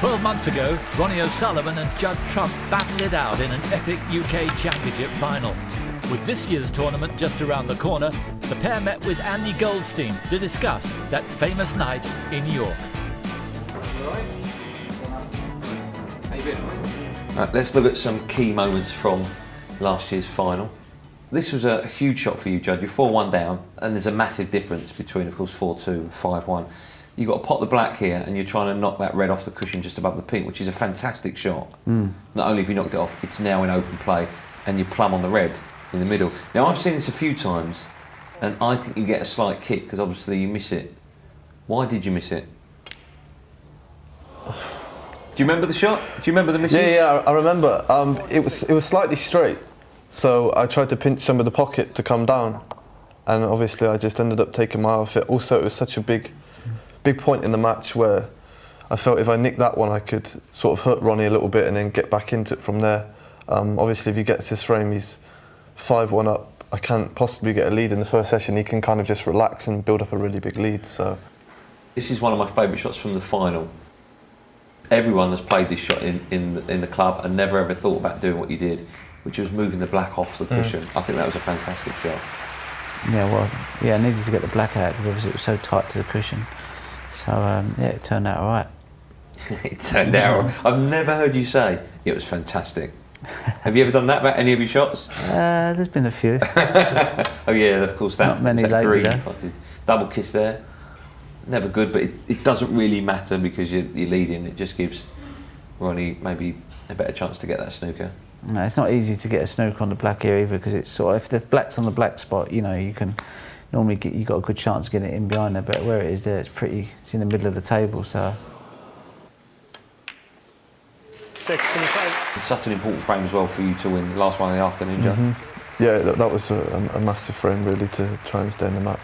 12 months ago, Ronnie O'Sullivan and Judd Trump battled it out in an epic UK Championship final. With this year's tournament just around the corner, the pair met with Andy Goldstein to discuss that famous night in York. Let's look at some key moments from last year's final. This was a huge shot for you, Judd. You're 4-1 down, and there's a massive difference between, of course, 4-2 and 5-1. You've got to pot the black here, and you're trying to knock that red off the cushion just above the pink, which is a fantastic shot. Not only have you knocked it off, it's now in open play, and you're plumb on the red in the middle. Now, I've seen this a few times, and I think you get a slight kick, because obviously you miss it. Why did you miss it? Do you remember the shot? Do you remember the misses? Yeah, I remember. It was slightly straight, so I tried to pinch some of the pocket to come down, and obviously I just ended up taking my eye off it. Also, it was such a big point in the match where I felt if I nicked that one, I could sort of hurt Ronnie a little bit and then get back into it from there. Obviously, if he gets his frame, he's 5-1 up. I can't possibly get a lead in the first session. He can kind of just relax and build up a really big lead. So, this is one of my favourite shots from the final. Everyone has played this shot in the club and never ever thought about doing what you did, which was moving the black off the cushion. I think that was a fantastic shot. Yeah, well, I needed to get the black out because obviously it was so tight to the cushion. So, yeah, it turned out all right. It turned out all right. I've never heard you say it was fantastic. Have you ever done that about any of your shots? There's been a few. Oh yeah, of course, Not many lately, green potted double kiss there. Never good, but it doesn't really matter because you're leading. It just gives Ronnie maybe a better chance to get that snooker. No, it's not easy to get a snooker on the black here either because it's sort of, if the black's on the black spot, you know, you can normally you got a good chance of getting it in behind there, but where it is there, it's in the middle of the table, so. 6 in the frame. It's such an important frame as well for you to win the last one of the afternoon, Judd. Yeah, that was a massive frame really to try and stay in the match.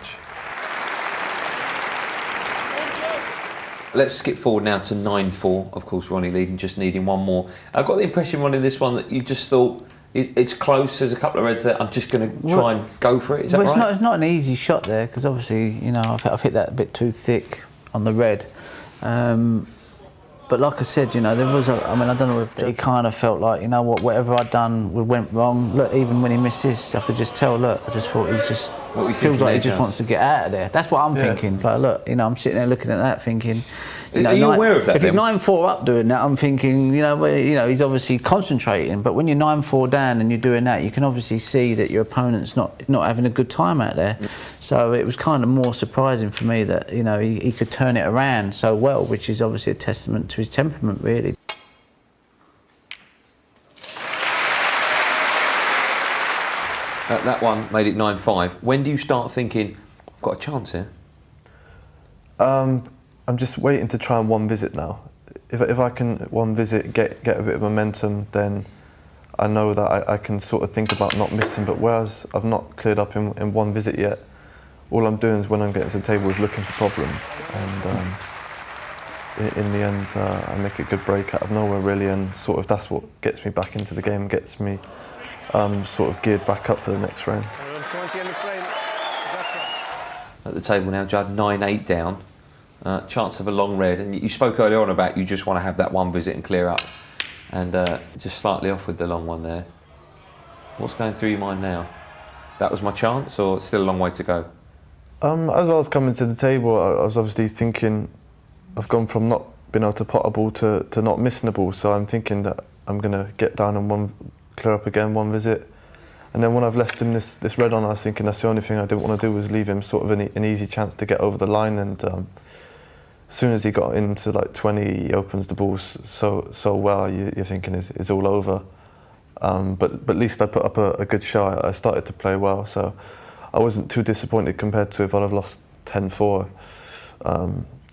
Let's skip forward now to 9-4. Of course, Ronnie leading, just needing one more. I've got the impression, Ronnie, this one that you just thought it's close. There's a couple of reds there. I'm just going to try and go for it. Is that right? It's not an easy shot there because obviously, you know, I've hit that a bit too thick on the red. But like I said, you know, there was I don't know if he kind of felt like, you know what, whatever I'd done went wrong. Look, even when he missed this, I could just tell. Look, I just thought feels like he just wants to get out of there. That's what I'm thinking. But look, you know, I'm sitting there looking at that, thinking. You know, are you aware of that? If he's 9-4 up doing that, I'm thinking, you know, he's obviously concentrating. But when you're 9-4 down and you're doing that, you can obviously see that your opponent's not having a good time out there. So it was kind of more surprising for me that, you know, he could turn it around so well, which is obviously a testament to his temperament, really. That one made it 9-5. When do you start thinking, I've got a chance here? I'm just waiting to try and one visit now. If I can one visit, get a bit of momentum, then I know that I can sort of think about not missing. But whereas I've not cleared up in one visit yet, all I'm doing is when I'm getting to the table is looking for problems. And in the end, I make a good break out of nowhere really, and sort of that's what gets me back into the game, gets me sort of geared back up for the next round. At the table now, Judd, 9-8 down. Chance of a long red, and you spoke earlier on about you just want to have that one visit and clear up, and just slightly off with the long one there. What's going through your mind now? That was my chance, or it's still a long way to go? As I was coming to the table, I was obviously thinking I've gone from not being able to pot a ball to not missing a ball, so I'm thinking that I'm going to get down and clear up again, one visit. And then when I've left him this red on, I was thinking that's the only thing I didn't want to do was leave him sort of an easy chance to get over the line. And as soon as he got into like 20, he opens the ball so well, you're thinking it's all over. But at least I put up a good shot. I started to play well, so I wasn't too disappointed compared to if I'd have lost 10-4.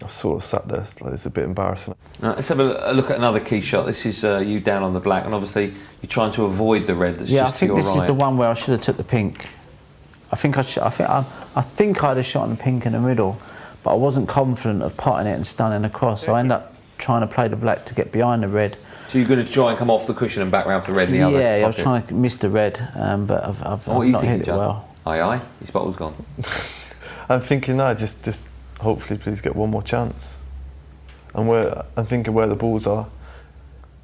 I sort of sat there, like, it's a bit embarrassing. Let's have a look at another key shot. This is you down on the black, and obviously you're trying to avoid the red that's just to your right. Yeah, I think this is the one where I should have took the pink. I think I'd have shot in the pink in the middle, but I wasn't confident of potting it and stunning across, so I ended up trying to play the black to get behind the red. So you're going to try and come off the cushion and back round for the red in the other pocket? Yeah, I was trying to miss the red, but I've not hit it well. Aye, his bottle's gone. I'm thinking, no, just hopefully please get one more chance. and I'm thinking where the balls are,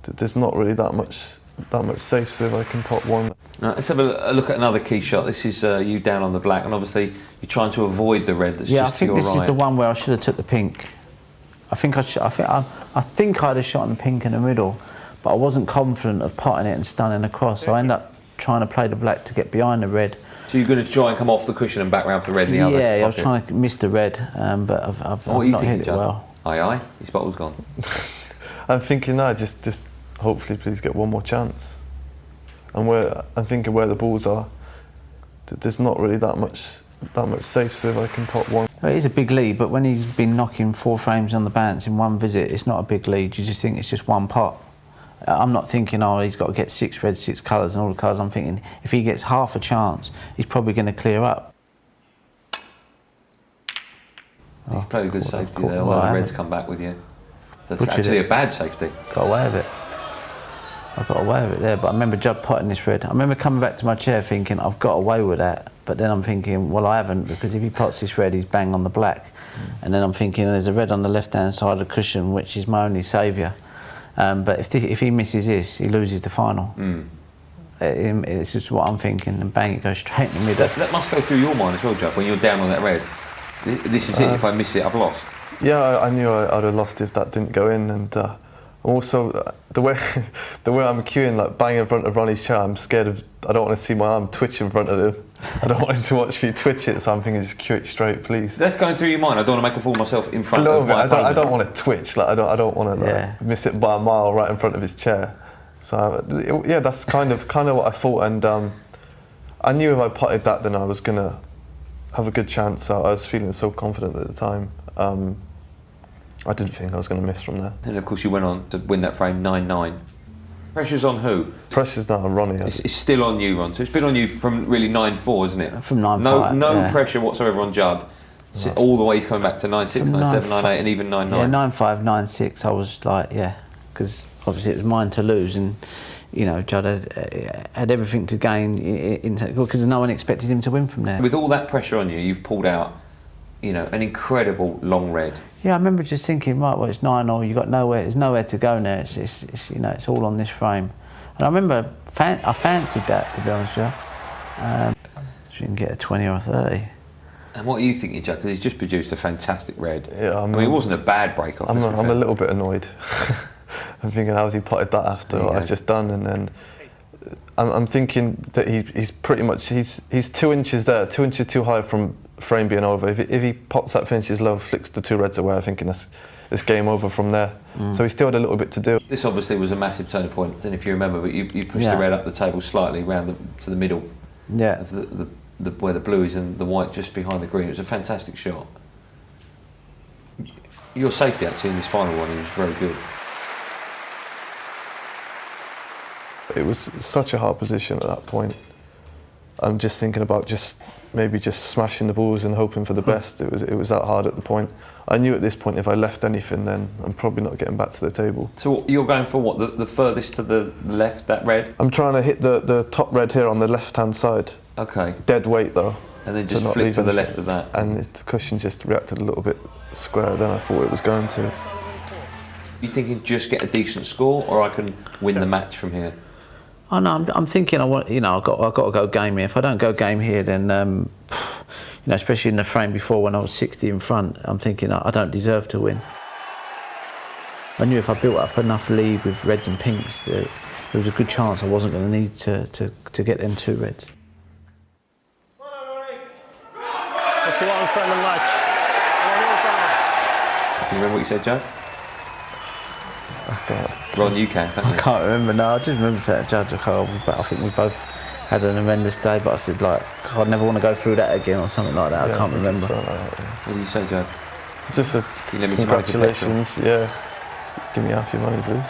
there's not really that much safe. So if I can pot one. Now, let's have a look at another key shot. This is you down on the black, and obviously you're trying to avoid the red that's just to your right. Yeah, I think this is the one where I should have took the pink. I think I'd have shot in the pink in the middle, but I wasn't confident of potting it and stunning across. So I ended up trying to play the black to get behind the red. So you're going to try and come off the cushion and back round for the red in the other? Yeah, I was pocket. trying to miss the red, but I've not hit it well. Aye, his bottle's gone. I'm thinking, no, just hopefully please get one more chance. And I'm thinking where the balls are, there's not really that much safe. So if I can pot one. It is a big lead, but when he's been knocking 4 frames on the bounce in one visit, it's not a big lead. You just think it's just one pot. I'm not thinking, oh, he's got to get 6 reds, 6 colours and all the colours. I'm thinking if he gets half a chance, he's probably going to clear up. You've played a good safety there. Well, the red's come back with you. That's actually a bad safety. Got away with it. I got away with it there, but I remember Judd potting this red. I remember coming back to my chair thinking, I've got away with that. But then I'm thinking, well, I haven't, because if he pots this red, he's bang on the black. And then I'm thinking, there's a red on the left-hand side of the cushion, which is my only saviour. But if he misses this, he loses the final. It's just what I'm thinking, and bang, it goes straight in the middle. That must go through your mind as well, Judd, when you're down on that red. This is it, if I miss it, I've lost. Yeah, I knew I'd have lost if that didn't go in, and also the way I'm queuing, like bang in front of Ronnie's chair, I'm scared of. I don't want to see my arm twitch in front of him. I don't want him to watch me twitch it, so I'm thinking just cue it straight, please. That's going through your mind. I don't want to make a fool of myself in front of my opponent. I don't want to twitch. Like I don't want to miss it by a mile right in front of his chair. So yeah, that's kind of what I thought, and I knew if I potted that, then I was gonna have a good chance. I was feeling so confident at the time. I didn't think I was going to miss from there. And of course you went on to win that frame 9-9. Pressure's on who? Pressure's not on Ronnie. It's still on you, Ron. So it's been on you from really 9-4, isn't it? From 9-5. No pressure whatsoever on Judd. So all the way he's coming back to 9-6, 9-7, 9-8 and even 9-9. Yeah, 9-5, 9-6, I was like, yeah. Because obviously it was mine to lose, and you know, Judd had everything to gain because no one expected him to win from there. With all that pressure on you, you've pulled out, you know, an incredible long red. Yeah, I remember just thinking, right, well, it's 9-all. You got nowhere. There's nowhere to go now. It's you know, it's all on this frame. And I remember I fancied that, to be honest with you. So you can get a 20 or a 30. And what are you thinking, Judd? Because he's just produced a fantastic red. Yeah, I mean, it wasn't a bad break-off. I'm a little bit annoyed. I'm thinking, how's he potted that after what I've just done? And then I'm thinking that he's pretty much he's 2 inches there, 2 inches too high from frame being over. If he pops that, finishes low, flicks the 2 reds away, I'm thinking it's game over from there. So he still had a little bit to do. This obviously was a massive turning point. I don't know if you remember, but you pushed the red up the table slightly round to the middle. Yeah. Of where the blue is and the white just behind the green. It was a fantastic shot. Your safety actually in this final one was very good. It was such a hard position at that point. I'm just thinking about maybe just smashing the balls and hoping for the best. It was that hard at the point. I knew at this point if I left anything, then I'm probably not getting back to the table. So you're going for what, the furthest to the left, that red? I'm trying to hit the top red here on the left-hand side. Okay. Dead weight though. And then just flick to the left of that. And the cushion just reacted a little bit squarer than I thought it was going to. You thinking just get a decent score, or I can win the match from here? Oh no, I'm thinking I've got to go game here. If I don't go game here, then you know, especially in the frame before when I was 60 in front, I'm thinking I don't deserve to win. I knew if I built up enough lead with reds and pinks, there was a good chance I wasn't going to need to get them 2 reds. If you want for the match. Can you remember what you said, Joe? Ron, you can, can't you? I can't remember, no, I just remember saying to Judge, but I think we both had an horrendous day, but I said, like, I'd never want to go through that again or something like that. I can't remember. Like that, yeah. What did you say, Joe? Just a congratulations, yeah. Give me half your money, please.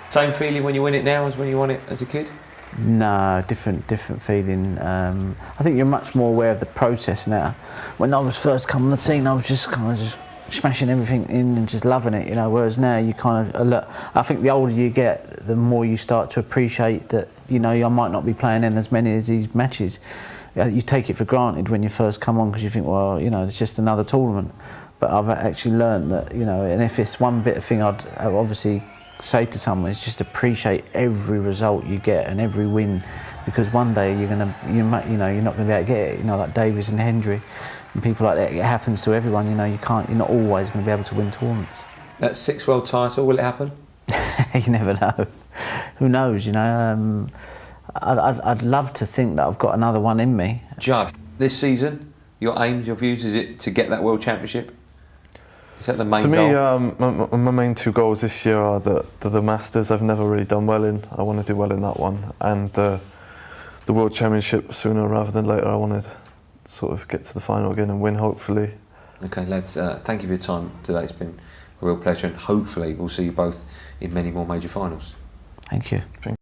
Same feeling when you win it now as when you won it as a kid? No, different feeling. I think you're much more aware of the process now. When I was first coming on the scene, I was just kind of just smashing everything in and just loving it, you know. Whereas now you kind of, I think the older you get, the more you start to appreciate that, you know, I might not be playing in as many as these matches. you take it for granted when you first come on because you think, well, you know, it's just another tournament. But I've actually learned that, you know, and if it's one bit of thing I'd obviously say to someone is just appreciate every result you get and every win, because one day you're not going to be able to get it. You know, like Davies and Hendry and people like that. It happens to everyone. You know, you're not always going to be able to win tournaments. That 6th world title, will it happen? You never know. Who knows? You know, I'd love to think that I've got another one in me. Judd, this season, your aims, your views, is it to get that World Championship? Is that the main goal? To me, my main 2 goals this year are the Masters. I've never really done well in. I want to do well in that one, and the World Championship sooner rather than later. I want to sort of get to the final again and win, hopefully. Okay, lads, thank you for your time today. It's been a real pleasure, and hopefully we'll see you both in many more major finals. Thank you. Thank you.